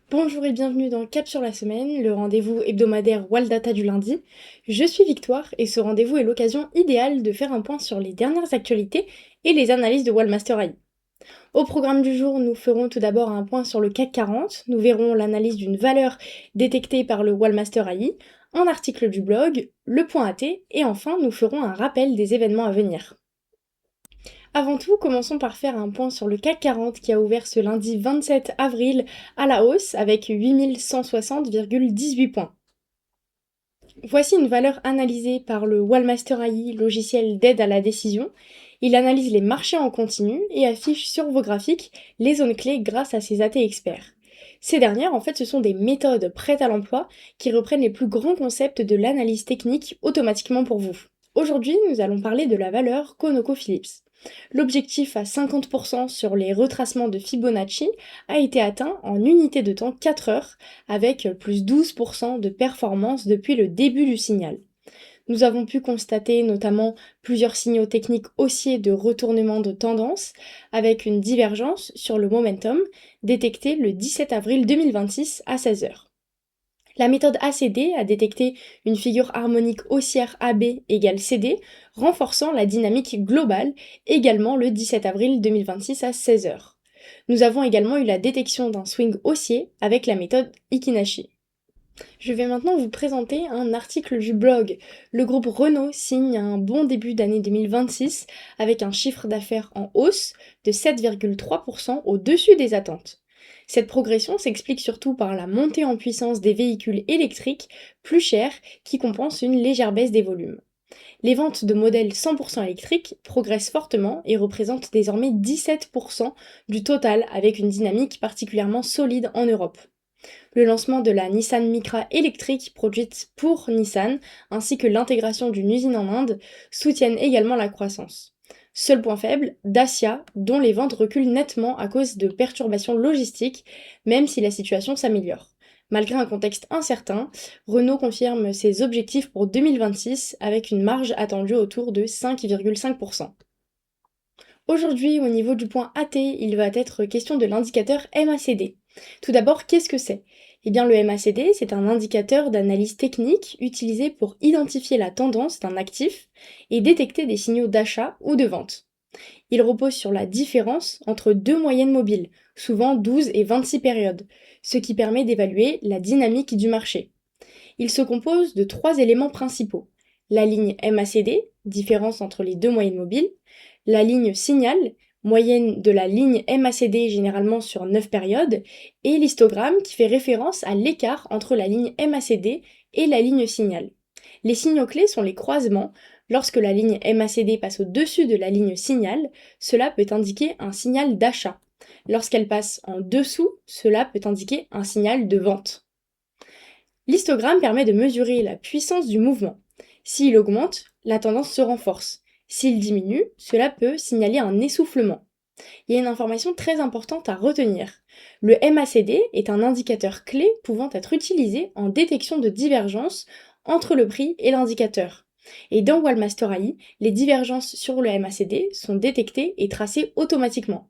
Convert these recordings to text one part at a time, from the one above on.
Bonjour et bienvenue dans Cap sur la semaine, le rendez-vous hebdomadaire Waldata du lundi. Je suis Victoire et ce rendez-vous est l'occasion idéale de faire un point sur les dernières actualités et les analyses de Wallmaster AI. Au programme du jour, nous ferons tout d'abord un point sur le CAC 40, nous verrons l'analyse d'une valeur détectée par le Wallmaster AI, un article du blog, le point AT et enfin nous ferons un rappel des événements à venir. Avant tout, commençons par faire un point sur le CAC 40 qui a ouvert ce lundi 27 avril à la hausse avec 8160,18 points. Voici une valeur analysée par le Wallmaster AI, logiciel d'aide à la décision. Il analyse les marchés en continu et affiche sur vos graphiques les zones clés grâce à ses AT experts. Ces dernières, en fait, ce sont des méthodes prêtes à l'emploi qui reprennent les plus grands concepts de l'analyse technique automatiquement pour vous. Aujourd'hui, nous allons parler de la valeur ConocoPhillips. L'objectif à 50% sur les retracements de Fibonacci a été atteint en unité de temps 4 heures, avec plus 12% de performance depuis le début du signal. Nous avons pu constater notamment plusieurs signaux techniques haussiers de retournement de tendance, avec une divergence sur le momentum détectée le 17 avril 2026 à 16 heures. La méthode ACD a détecté une figure harmonique haussière AB égale CD, renforçant la dynamique globale, également le 17 avril 2026 à 16 heures. Nous avons également eu la détection d'un swing haussier avec la méthode Ikinashi. Je vais maintenant vous présenter un article du blog. Le groupe Renault signe un bon début d'année 2026 avec un chiffre d'affaires en hausse de 7,3% au-dessus des attentes. Cette progression s'explique surtout par la montée en puissance des véhicules électriques plus chers qui compensent une légère baisse des volumes. Les ventes de modèles 100% électriques progressent fortement et représentent désormais 17% du total avec une dynamique particulièrement solide en Europe. Le lancement de la Nissan Micra électrique produite pour Nissan, ainsi que l'intégration d'une usine en Inde, soutiennent également la croissance. Seul point faible, Dacia, dont les ventes reculent nettement à cause de perturbations logistiques, même si la situation s'améliore. Malgré un contexte incertain, Renault confirme ses objectifs pour 2026 avec une marge attendue autour de 5,5%. Aujourd'hui, au niveau du point AT, il va être question de l'indicateur MACD. Tout d'abord, qu'est-ce que c'est? Eh bien, le MACD, c'est un indicateur d'analyse technique utilisé pour identifier la tendance d'un actif et détecter des signaux d'achat ou de vente. Il repose sur la différence entre deux moyennes mobiles, souvent 12 et 26 périodes, ce qui permet d'évaluer la dynamique du marché. Il se compose de trois éléments principaux. La ligne MACD, différence entre les deux moyennes mobiles, la ligne signal, moyenne de la ligne MACD généralement sur 9 périodes, et l'histogramme qui fait référence à l'écart entre la ligne MACD et la ligne signal. Les signaux clés sont les croisements. Lorsque la ligne MACD passe au-dessus de la ligne signal, cela peut indiquer un signal d'achat. Lorsqu'elle passe en dessous, cela peut indiquer un signal de vente. L'histogramme permet de mesurer la puissance du mouvement. S'il augmente, la tendance se renforce. S'il diminue, cela peut signaler un essoufflement. Il y a une information très importante à retenir. Le MACD est un indicateur clé pouvant être utilisé en détection de divergences entre le prix et l'indicateur. Et dans Wallmaster AI, les divergences sur le MACD sont détectées et tracées automatiquement.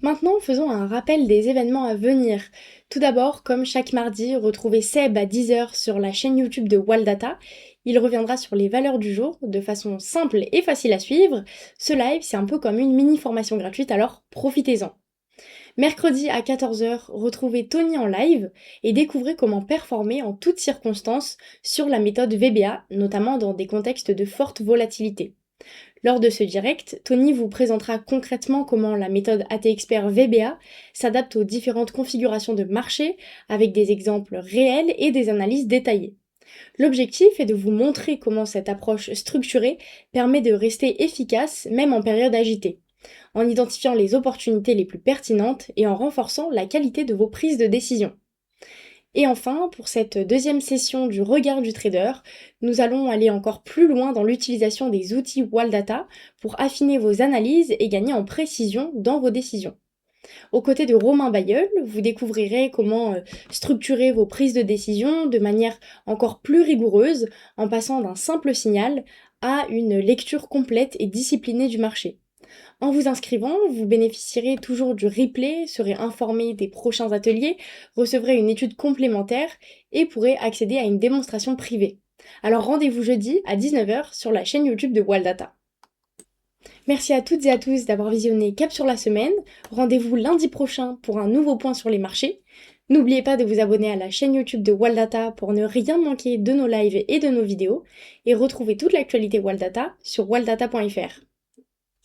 Maintenant, faisons un rappel des événements à venir. Tout d'abord, comme chaque mardi, retrouvez Seb à 10 heures sur la chaîne YouTube de Waldata. Il reviendra sur les valeurs du jour de façon simple et facile à suivre. Ce live, c'est un peu comme une mini formation gratuite, alors profitez-en. Mercredi à 14 heures, retrouvez Tony en live et découvrez comment performer en toutes circonstances sur la méthode VBA, notamment dans des contextes de forte volatilité. Lors de ce direct, Tony vous présentera concrètement comment la méthode AT Expert VBA s'adapte aux différentes configurations de marché avec des exemples réels et des analyses détaillées. L'objectif est de vous montrer comment cette approche structurée permet de rester efficace même en période agitée, en identifiant les opportunités les plus pertinentes et en renforçant la qualité de vos prises de décision. Et enfin, pour cette deuxième session du regard du trader, nous allons aller encore plus loin dans l'utilisation des outils Waldata pour affiner vos analyses et gagner en précision dans vos décisions. Aux côtés de Romain Bayeul, vous découvrirez comment structurer vos prises de décision de manière encore plus rigoureuse en passant d'un simple signal à une lecture complète et disciplinée du marché. En vous inscrivant, vous bénéficierez toujours du replay, serez informé des prochains ateliers, recevrez une étude complémentaire et pourrez accéder à une démonstration privée. Alors rendez-vous jeudi à 19 h sur la chaîne YouTube de Waldata. Merci à toutes et à tous d'avoir visionné Cap sur la semaine. Rendez-vous lundi prochain pour un nouveau point sur les marchés. N'oubliez pas de vous abonner à la chaîne YouTube de Waldata pour ne rien manquer de nos lives et de nos vidéos. Et retrouvez toute l'actualité Waldata sur waldata.fr.